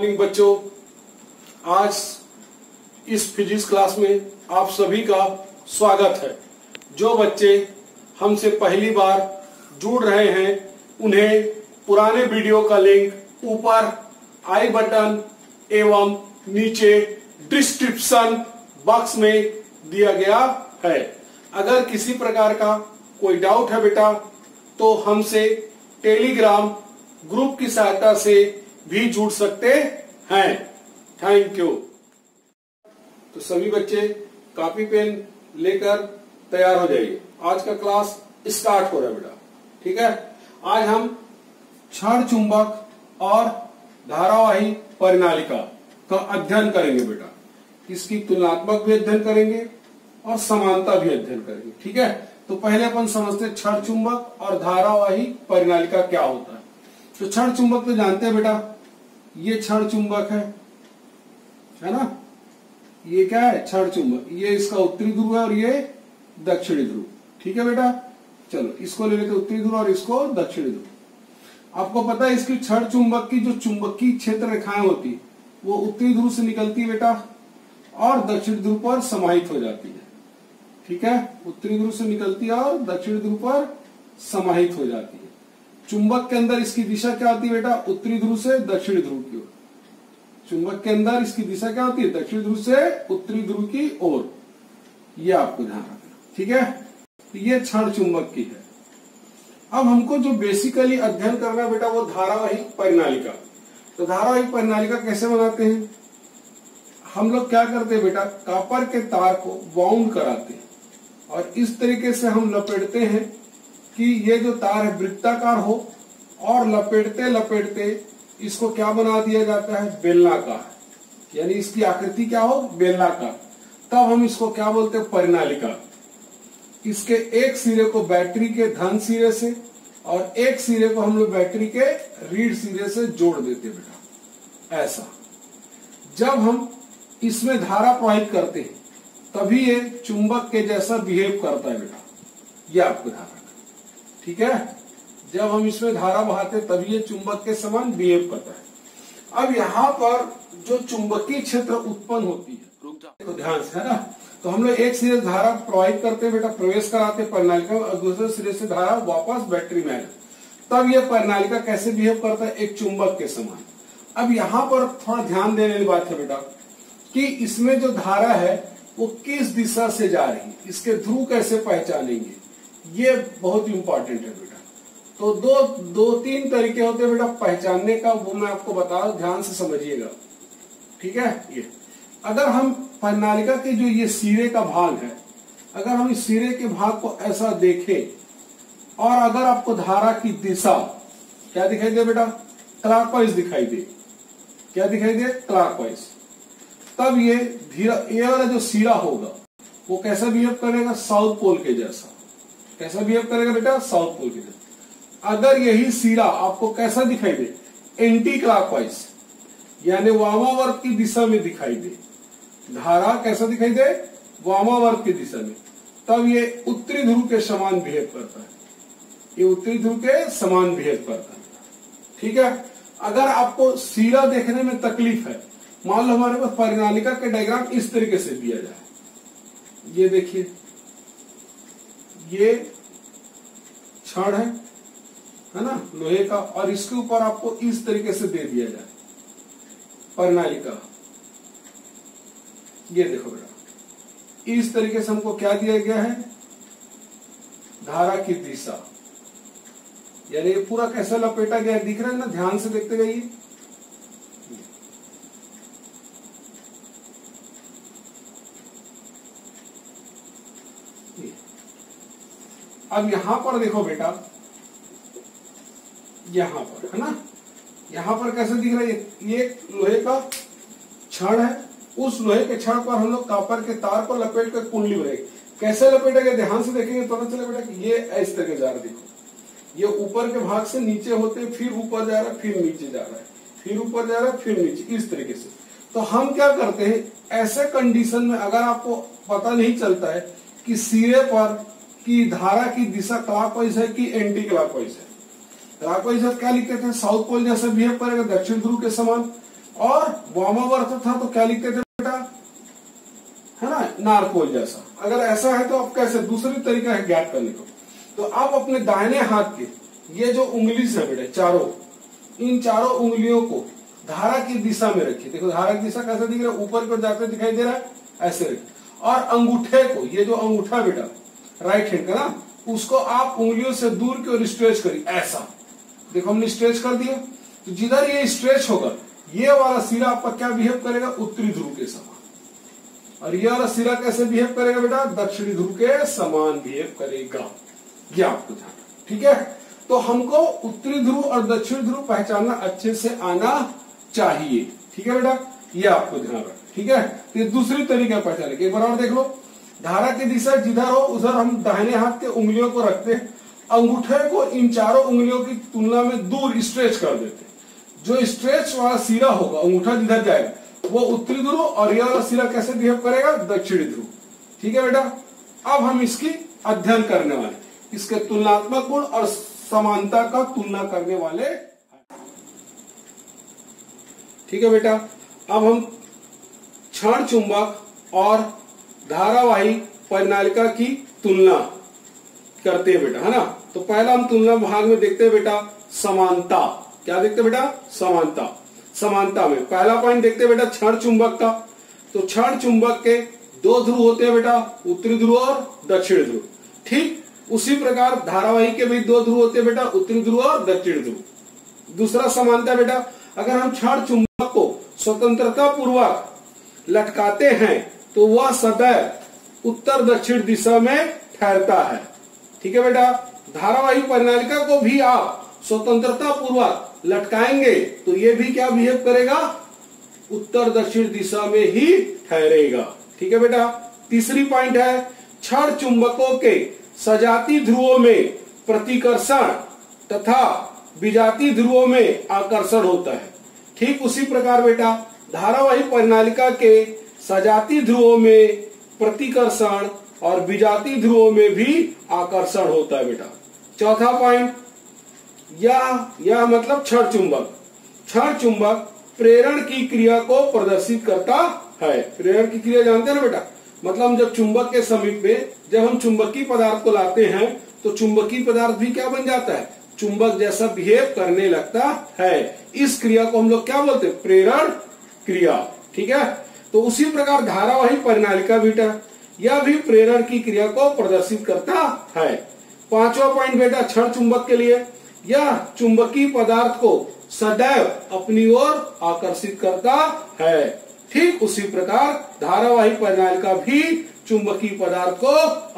Morning बच्चों। आज इस फिजिक्स क्लास में आप सभी का स्वागत है। जो बच्चे हमसे पहली बार जुड़ रहे हैं उन्हें पुराने वीडियो का लिंक ऊपर आई बटन एवं नीचे डिस्क्रिप्शन बॉक्स में दिया गया है। अगर किसी प्रकार का कोई डाउट है बेटा तो हमसे टेलीग्राम ग्रुप की सहायता से भी जुड़ सकते हैं। Thank you. तो सभी बच्चे कॉपी पेन लेकर तैयार हो जाइए। आज का क्लास स्टार्ट हो रहा है बेटा, ठीक है। आज हम क्षण चुंबक और धारावाही परिनालिका का अध्ययन करेंगे बेटा। इसकी तुलनात्मक भी अध्ययन करेंगे और समानता भी अध्ययन करेंगे, ठीक है। तो पहले अपन समझते हैं क्षण चुंबक और धारावाही परिनालिका क्या होता है। तो क्षण चुंबक तो जानते हैं बेटा, ये क्षण चुंबक है ना। ये क्या है? क्षण चुंबक। ये इसका उत्तरी ध्रुव है और ये दक्षिणी ध्रुव, ठीक है बेटा। चलो इसको ले लेते उत्तरी ध्रुव और इसको दक्षिणी ध्रुव। आपको पता है इसकी क्षण चुंबक की जो चुंबकीय क्षेत्र रेखाएं होती है वो उत्तरी ध्रुव से निकलती है बेटा और दक्षिण ध्रुव पर समाहित हो जाती है, ठीक है। उत्तरी ध्रुव से निकलती है और दक्षिण ध्रुव पर समाहित हो जाती है। चुंबक के अंदर इसकी दिशा क्या होती है बेटा? उत्तरी ध्रुव से दक्षिणी ध्रुव की ओर। चुंबक के अंदर इसकी दिशा क्या होती है? दक्षिण ध्रुव से उत्तरी ध्रुव की ओर। ये आपको ध्यान रखना, ठीक है। तो ये क्षण चुंबक की है। अब हमको जो बेसिकली अध्ययन करना है बेटा वो धारावाही परिनालिका। तो धारावाही परिनालिका कैसे बनाते हैं? हम लोग क्या करते हैं बेटा, कॉपर के तार को वाउंड कराते हैं और इस तरीके से हम लपेटते हैं कि ये जो तार है वृत्ताकार हो और लपेटते लपेटते इसको क्या बना दिया जाता है? बेलनाकार। यानी इसकी आकृति क्या हो? बेलनाकार। तब हम इसको क्या बोलते हैं? परिनालिका। इसके एक सिरे को बैटरी के धन सिरे से और एक सिरे को हम लोग बैटरी के ऋण सिरे से जोड़ देते हैं बेटा। ऐसा जब हम इसमें धारा प्रवाहित करते हैं तभी ये चुंबक के जैसा बिहेव करता है बेटा। ये आपको ध्यान रखना, ठीक है। जब हम इसमें धारा बहाते तभी ये चुंबक के समान बिहेव करता है। अब यहाँ पर जो चुंबकीय क्षेत्र उत्पन्न होती है तो ध्यान से, है ना। तो हम लोग एक सिरे से धारा प्रवाहित करते हैं बेटा, प्रवेश कराते परिनालिका और दूसरे सिरे से धारा वापस बैटरी में आए। तब ये परिनालिका कैसे बिहेव करता है? एक चुंबक के समान। अब यहाँ पर थोड़ा ध्यान देने वाली बात है बेटा कि इसमें जो धारा है वो किस दिशा से जा रही है, इसके ध्रुव कैसे पहचानेंगे, ये बहुत इंपॉर्टेंट है बेटा। तो दो तीन तरीके होते हैं बेटा पहचानने का, वो मैं आपको बता, ध्यान से समझिएगा, ठीक है। ये अगर हम परिनालिका के जो ये सिरे का भाग है, अगर हम इस सिरे के भाग को ऐसा देखें और अगर आपको धारा की दिशा क्या दिखाई दे बेटा? क्लॉकवाइज दिखाई दे। क्या दिखाई दे? क्लॉकवाइज। तब ये वाला जो सिरा होगा वो कैसा बिहेव करेगा? साउथ पोल के जैसा। कैसा बिहेव करेगा बेटा? साउथ पोल के जैसा। अगर यही सिरा आपको कैसा दिखाई दे? एंटी क्लॉकवाइज, यानी वामावर्त की दिशा में दिखाई दे। धारा कैसा दिखाई दे? वामावर्त की दिशा में। तब ये उत्तरी ध्रुव के समान बिहेव करता है। ये उत्तरी ध्रुव के समान बिहेव करता है, ठीक है। अगर आपको सिरा देखने में तकलीफ है, मान लो हमारे पास परिनालिका के डायग्राम इस तरीके से दिया जाए। ये देखिए, ये छड़ है ना, लोहे का, और इसके ऊपर आपको इस तरीके से दे दिया जाए परिनालिका। ये देखो बेटा, इस तरीके से हमको क्या दिया गया है? धारा की दिशा। यानी ये पूरा कैसा लपेटा गया है, दिख रहा है ना, ध्यान से देखते जाइए। अब यहां पर देखो बेटा, यहां पर है ना, यहां पर कैसे दिख रहा है? ये लोहे का छड़ है, उस लोहे के छड़ पर हम लोग कॉपर के तार को लपेट कर कुंडली बनाएंगे। कैसे लपेटेंगे? ध्यान से देखेंगे तो पता चले बेटा कि ये इस तरह जा रहा है। देखो, ये ऊपर के भाग से नीचे होते, फिर ऊपर जा रहा है, फिर नीचे जा रहा है, फिर ऊपर जा रहा है, फिर नीचे, इस तरीके से। तो हम क्या करते हैं ऐसे कंडीशन में, अगर आपको पता नहीं चलता है कि सिरे पर की धारा की दिशा क्लॉकवाइज है कि एंटी क्लॉकवाइज है, क्लॉकवाइज क्या लिखते हैं? साउथ पोल जैसा बिहेव करेगा, दक्षिण ध्रुव के समान। और वामावर्त था तो क्या लिखते थे बेटा, है ना, नारकोल जैसा। अगर ऐसा है तो आप कैसे, दूसरी तरीका है ज्ञात करने को। तो आप अपने दाहिने हाथ के ये जो उंगली है बेटे चारों, इन चारों उंगलियों को धारा की दिशा में रखिए। देखो धारा की दिशा कैसे दिख रहा है, ऊपर की ओर जाते दिखाई दे रहा है, ऐसे रखिए। और अंगूठे को, ये जो अंगूठा बेटा राइट हैंड का ना, उसको आप उंगलियों से दूर की ओर स्ट्रेच करिए, ऐसा। देखो हमने स्ट्रेच कर दिया, तो जिधर ये स्ट्रेच होगा ये वाला सिरा आपका क्या बिहेव करेगा, उत्तरी ध्रुव के समान। और ये वाला सिरा कैसे बिहेव करेगा बेटा, दक्षिणी ध्रुव के समान बिहेव करेगा। ये आपको ध्यान, ठीक है। तो हमको उत्तरी ध्रुव और दक्षिणी ध्रुव पहचानना अच्छे से आना चाहिए, ठीक है बेटा, ये आपको ध्यान रखना, ठीक है। तो ये दूसरी तरीका पहचानने की, एक बार और देख लो। धारा की दिशा जिधर हो उधर हम दाहिने हाथ के उंगलियों को रखते हैं, अंगूठे को इन चारों उंगलियों की तुलना में दूर स्ट्रेच कर देते हैं। जो स्ट्रेच वाला सिरा होगा, अंगूठा जिधर जाएगा वो उत्तरी ध्रुव, और यह वाला सिरा कैसे बिहेव करेगा, दक्षिणी ध्रुव, ठीक है बेटा। अब हम इसकी अध्ययन करने वाले, इसके तुलनात्मक गुण और समानता का तुलना करने वाले, ठीक है बेटा। अब हम क्षण चुंबक और धारावाही परिनालिका की तुलना करते हैं बेटा, है ना। तो पहला हम तुलना भाग में देखते हैं बेटा समानता। क्या देखते हैं बेटा, समानता। समानता में पहला पॉइंट देखते हैं बेटा क्षण चुंबक का। तो क्षण चुंबक के दो ध्रुव होते हैं बेटा, उत्तरी ध्रुव और दक्षिणी ध्रुव। ठीक उसी प्रकार धारावाही के भी दो ध्रुव होते हैं बेटा, उत्तरी ध्रुव और दक्षिणी ध्रुव। दूसरा समानता बेटा, अगर हम क्षण चुंबक को स्वतंत्रता पूर्वक लटकाते हैं तो वह सदैव उत्तर दक्षिण दिशा में ठहरता है, ठीक है बेटा। धारावाही परिनालिका को भी आप स्वतंत्रता पूर्वक लटकाएंगे तो ये भी क्या बिहेव करेगा, उत्तर दक्षिण दिशा में ही ठहरेगा, ठीक है बेटा। तीसरी पॉइंट है क्षण चुंबकों के सजाती ध्रुवों में प्रतिकर्षण तथा विजाती ध्रुवों में आकर्षण होता है। ठीक उसी प्रकार बेटा धारावाही परिनालिका के सजाती ध्रुवों में प्रतिकर्षण और विजाती ध्रुवों में भी आकर्षण होता है बेटा। चौथा पॉइंट, यह मतलब क्षण चुंबक। क्षण चुंबक प्रेरण की क्रिया को प्रदर्शित करता है। प्रेरण की क्रिया जानते हैं ना बेटा, मतलब जब चुंबक के समीप में जब हम चुंबकीय पदार्थ को लाते हैं तो चुंबकीय पदार्थ भी क्या बन जाता है, चुंबक जैसा बिहेव करने लगता है। इस क्रिया को हम लोग क्या बोलते हैं, प्रेरण क्रिया, ठीक है। तो उसी प्रकार धारावाही परिनालिका बेटा यह भी प्रेरण की क्रिया को प्रदर्शित करता है। पांचवा पॉइंट बेटा क्षण चुंबक के लिए, यह चुंबकीय पदार्थ को सदैव अपनी ओर आकर्षित करता है। ठीक उसी प्रकार धारावाही परिनालिका भी चुंबकीय पदार्थ को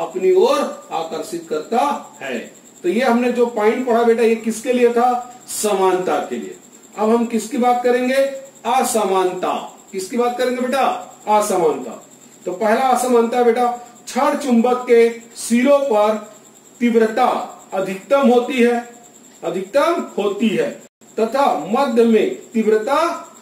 अपनी ओर आकर्षित करता है। तो ये हमने जो पॉइंट पढ़ा बेटा ये किसके लिए था, समानता के लिए। अब हम किसकी बात करेंगे, असमानता। किसकी बात करेंगे बेटा, असमानता। तो पहला असमानता बेटा क्षण चुंबक के सिरों पर तीव्रता अधिकतम होती है तथा मध्य में तीव्रता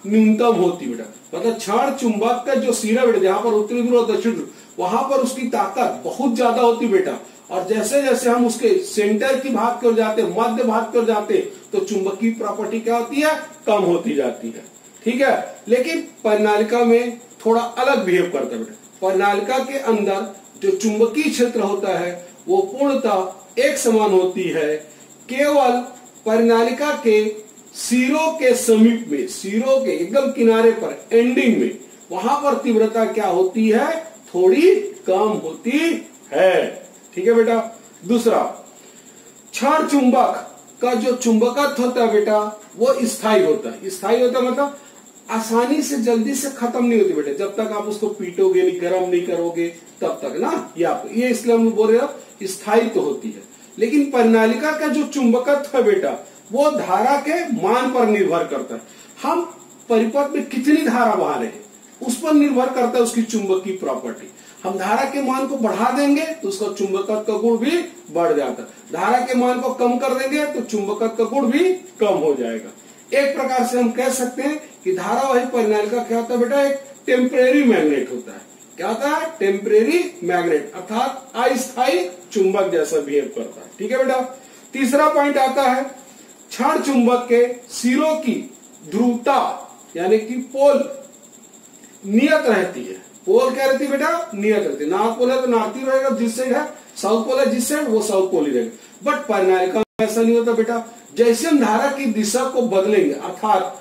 न्यूनतम होती बेटा। मतलब क्षण चुंबक का जो सिरा बेटा जहाँ पर उत्तरी ध्रुव और दक्षिण ध्रुव वहां पर उसकी ताकत बहुत ज्यादा होती बेटा, और जैसे जैसे हम उसके सेंटर की भाग की ओर जाते, मध्य भाग की ओर जाते तो चुंबकीय प्रॉपर्टी क्या होती है, कम होती जाती है, ठीक है। लेकिन परिनालिका में थोड़ा अलग बिहेव करता है बेटा। परिनालिका के अंदर जो चुंबकीय क्षेत्र होता है वो पूर्णतः एक समान होती है। केवल परिनालिका के सिरों के समीप में, सिरों के एकदम किनारे पर एंडिंग में, वहां पर तीव्रता क्या होती है, थोड़ी कम होती है, ठीक है बेटा। दूसरा, क्षण चुंबक का जो चुंबकत्व होता है बेटा वो स्थायी होता है। स्थायी होता है मतलब आसानी से जल्दी से खत्म नहीं होती बेटा, जब तक आप उसको पीटोगे नहीं, गर्म नहीं करोगे तब तक ना, ये इसलिए हम बोल रहे हो स्थायी तो होती है। लेकिन परिनालिका का जो चुंबकत्व है बेटा वो धारा के मान पर निर्भर करता है। हम परिपथ में कितनी धारा बहा रहे हैं उस पर निर्भर करता है उसकी चुंबकीय प्रॉपर्टी। हम धारा के मान को बढ़ा देंगे तो उसका चुंबकत्व का गुण भी बढ़ जाता है, धारा के मान को कम कर देंगे तो चुंबकत्व का गुण भी कम हो जाएगा। एक प्रकार से हम कह सकते हैं कि धारावाही परिनालिका क्या होता है बेटा, एक टेम्परेरी मैग्नेट होता है। क्या होता है, टेम्परेरी मैग्नेट, अर्थात अस्थायी चुंबक जैसा बिहेव करता है, ठीक है बेटा। तीसरा पॉइंट आता है क्षण चुंबक के सिरों की ध्रुवता यानी कि पोल नियत रहती है। पोल क्या रहती है बेटा? नियत रहती है। नॉर्थ पोल है तो नॉर्थ ही रहेगा, जिस साइड है साउथ पोल है जिस साइड, वो साउथ पोल ही रहेगा। बट परिनालिका में ऐसा नहीं होता बेटा। जैसे हम धारा की दिशा को बदलेंगे, अर्थात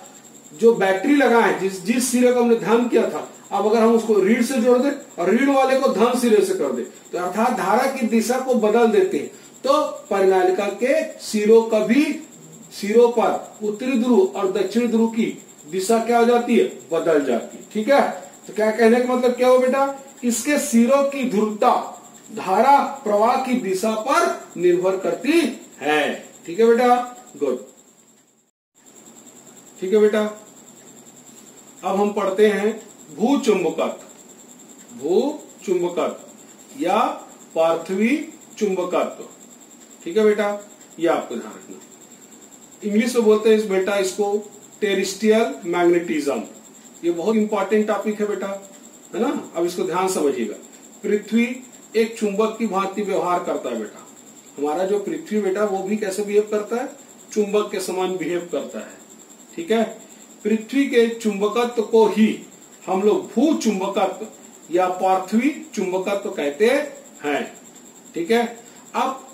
जो बैटरी लगा है जिस सिरे को हमने धन किया था, अब अगर हम उसको रीढ़ से जोड़ दे और रीढ़ वाले को धन सिरे से कर दे, तो अर्थात धारा की दिशा को बदल देते हैं, तो परिनालिका के सिरों पर उत्तरी ध्रुव और दक्षिण ध्रुव की दिशा क्या हो जाती है? बदल जाती है। ठीक है, तो क्या कहने का मतलब क्या हो बेटा? इसके सिरों की ध्रुवता धारा प्रवाह की दिशा पर निर्भर करती है। ठीक है बेटा, गुड। ठीक है बेटा, अब हम पढ़ते हैं भूचुंबकत्व या पार्थवी चुंबकत्व। ठीक है बेटा, ये आपको ध्यान रखना। इंग्लिश में बोलते हैं बेटा इसको टेरेस्ट्रियल मैग्नेटिज्म। ये बहुत इंपॉर्टेंट टॉपिक है बेटा, है ना। अब इसको ध्यान समझिएगा। पृथ्वी एक चुंबक की भांति व्यवहार करता है बेटा। हमारा जो पृथ्वी बेटा वो भी कैसे बिहेव करता है? चुंबक के समान बिहेव करता है। ठीक है, पृथ्वी के चुंबकत्व को ही हम लोग भू चुंबकत्व या पार्थवी चुंबकत्व कहते हैं। ठीक है, अब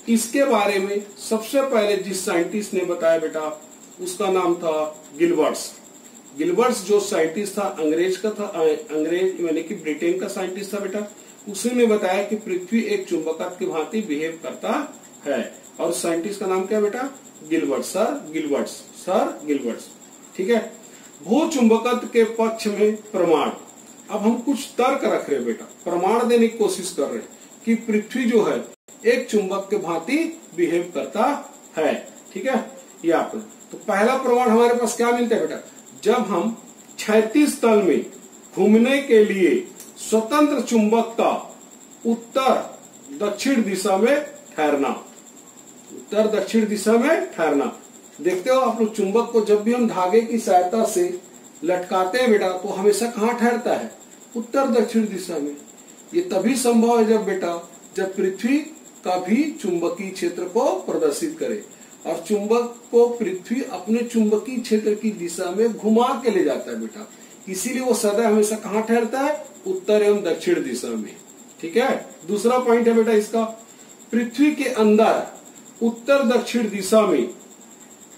इसके बारे में सबसे पहले जिस साइंटिस्ट ने बताया बेटा, उसका नाम था गिलबर्ट्स। गिलबर्ट्स जो साइंटिस्ट था अंग्रेज यानी कि ब्रिटेन का साइंटिस्ट था बेटा। उसी ने बताया कि पृथ्वी एक चुंबकत्व की भांति बिहेव करता है। और साइंटिस्ट का नाम क्या है बेटा? सर गिलबर्ट्स। ठीक है, भू चुंबकत्व के पक्ष में प्रमाण। अब हम कुछ तर्क रख रहे हैं बेटा, प्रमाण देने की कोशिश कर रहे हैं कि पृथ्वी जो है एक चुंबक के भांति बिहेव करता है। ठीक है, ये आप तो पहला प्रमाण हमारे पास क्या मिलता है बेटा? जब हम क्षैतिज तल में घूमने के लिए स्वतंत्र चुंबक का उत्तर दक्षिण दिशा में ठहरना। देखते हो आप लोग, चुंबक को जब भी हम धागे की सहायता से लटकाते हैं बेटा, तो हमेशा कहाँ ठहरता है? उत्तर दक्षिण दिशा में। ये तभी संभव है जब पृथ्वी का भी चुंबकीय क्षेत्र को प्रदर्शित करे, और चुंबक को पृथ्वी अपने चुंबकीय क्षेत्र की दिशा में घुमा के ले जाता है बेटा। इसीलिए वो सदा हमेशा कहाँ ठहरता है? उत्तर एवं दक्षिण दिशा में। ठीक है, दूसरा पॉइंट है बेटा इसका, पृथ्वी के अंदर उत्तर दक्षिण दिशा में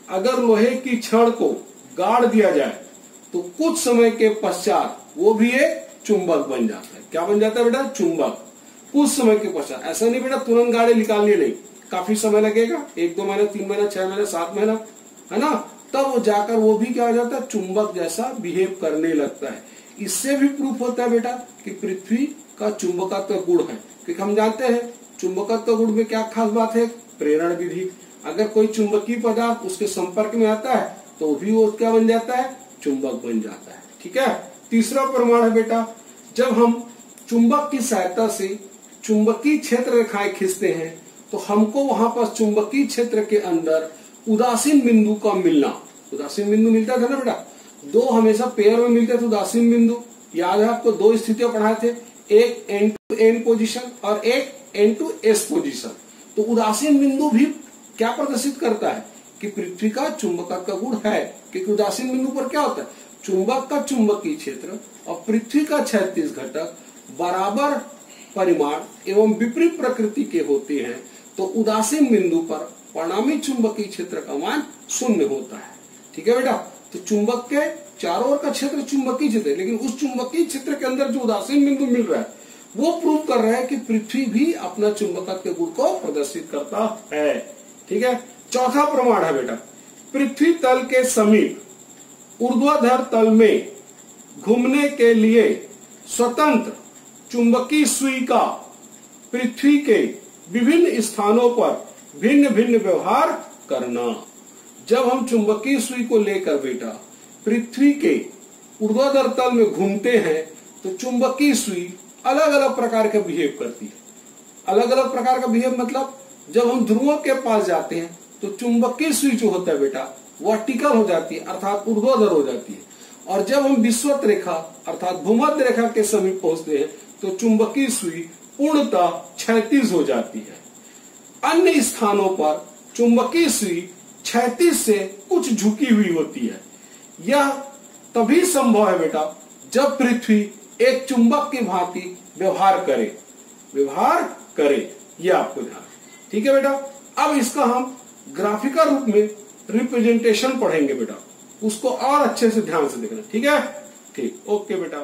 अगर लोहे की छड़ को गाड़ दिया जाए तो कुछ समय के पश्चात वो भी एक चुंबक बन जाता है। क्या बन जाता है बेटा? चुंबक। कुछ समय के पश्चात, ऐसा नहीं बेटा तुरंत गाड़ी निकालने नहीं, काफी समय लगेगा, 1-2 महीना, 3 महीना, 6 महीना, 7 महीना, है ना। तब वो जाकर वो भी क्या हो जाता है? चुंबक जैसा बिहेव करने लगता है। इससे भी प्रूफ होता है बेटा कि पृथ्वी का चुंबकत्व गुण है, क्योंकि हम जानते हैं चुंबकत्व गुण में क्या खास बात है? प्रेरण विधि। अगर कोई चुंबकीय पदार्थ उसके संपर्क में आता है तो भी वो क्या बन जाता है? चुंबक बन जाता है। ठीक है, तीसरा प्रमाण है बेटा, जब हम चुंबक की सहायता से चुंबकीय क्षेत्र रेखाएं खींचते हैं तो हमको वहां पर चुंबकीय क्षेत्र के अंदर उदासीन बिंदु का मिलना। उदासीन बिंदु मिलता था ना बेटा, 2 हमेशा पेयर में मिलते थे उदासीन बिंदु। याद है आपको, 2 स्थितियां पढ़ाए थे, एक एन टू एन पोजिशन और एक एन टू एस पोजिशन। तो उदासीन बिंदु भी क्या प्रदर्शित करता है कि पृथ्वी का चुंबकत्व का गुण है, क्योंकि उदासीन बिंदु पर क्या होता है? चुंबक का चुंबकीय क्षेत्र और पृथ्वी का क्षैतिज घटक बराबर परिमाण एवं विपरीत प्रकृति के होते हैं, तो उदासीन बिंदु पर परिणामी चुंबकीय क्षेत्र का मान 0 होता है। ठीक है बेटा, तो चुंबक के चारों ओर का क्षेत्र चुंबकीय क्षेत्र है, लेकिन उस चुंबकीय क्षेत्र के अंदर जो उदासीन बिंदु मिल रहा है वो प्रूव कर रहा है कि पृथ्वी भी अपना चुंबकत्व के गुण को प्रदर्शित करता है। ठीक है, चौथा प्रमाण है बेटा, पृथ्वी तल के समीप ऊर्ध्वाधर तल में घूमने के लिए स्वतंत्र चुंबकीय सुई का पृथ्वी के विभिन्न स्थानों पर भिन्न भिन्न व्यवहार करना। जब हम चुंबकीय सुई को लेकर बेटा पृथ्वी के ऊर्ध्वाधर तल में घूमते हैं तो चुंबकीय सुई अलग अलग प्रकार का बिहेव करती है। अलग अलग प्रकार का बिहेव मतलब जब हम ध्रुवों के पास जाते हैं तो चुंबकीय सुई जो होता है बेटा वर्टिकल हो जाती है, अर्थात ऊर्ध्वाधर हो जाती है, और जब हम विषुवत रेखा अर्थात भूमध्य रेखा के समीप पहुंचते हैं तो चुंबकीय सुई पूर्णतः क्षैतिज हो जाती है। अन्य स्थानों पर चुंबकीय सुई क्षैतिज से कुछ झुकी हुई होती है। यह तभी संभव है बेटा जब पृथ्वी एक चुंबक की भांति व्यवहार करे। ये आपको ध्यान, ठीक है बेटा। अब इसका हम ग्राफिकल रूप में रिप्रेजेंटेशन पढ़ेंगे बेटा, उसको और अच्छे से ध्यान से देखना, ठीक है। ठीक, ओके बेटा।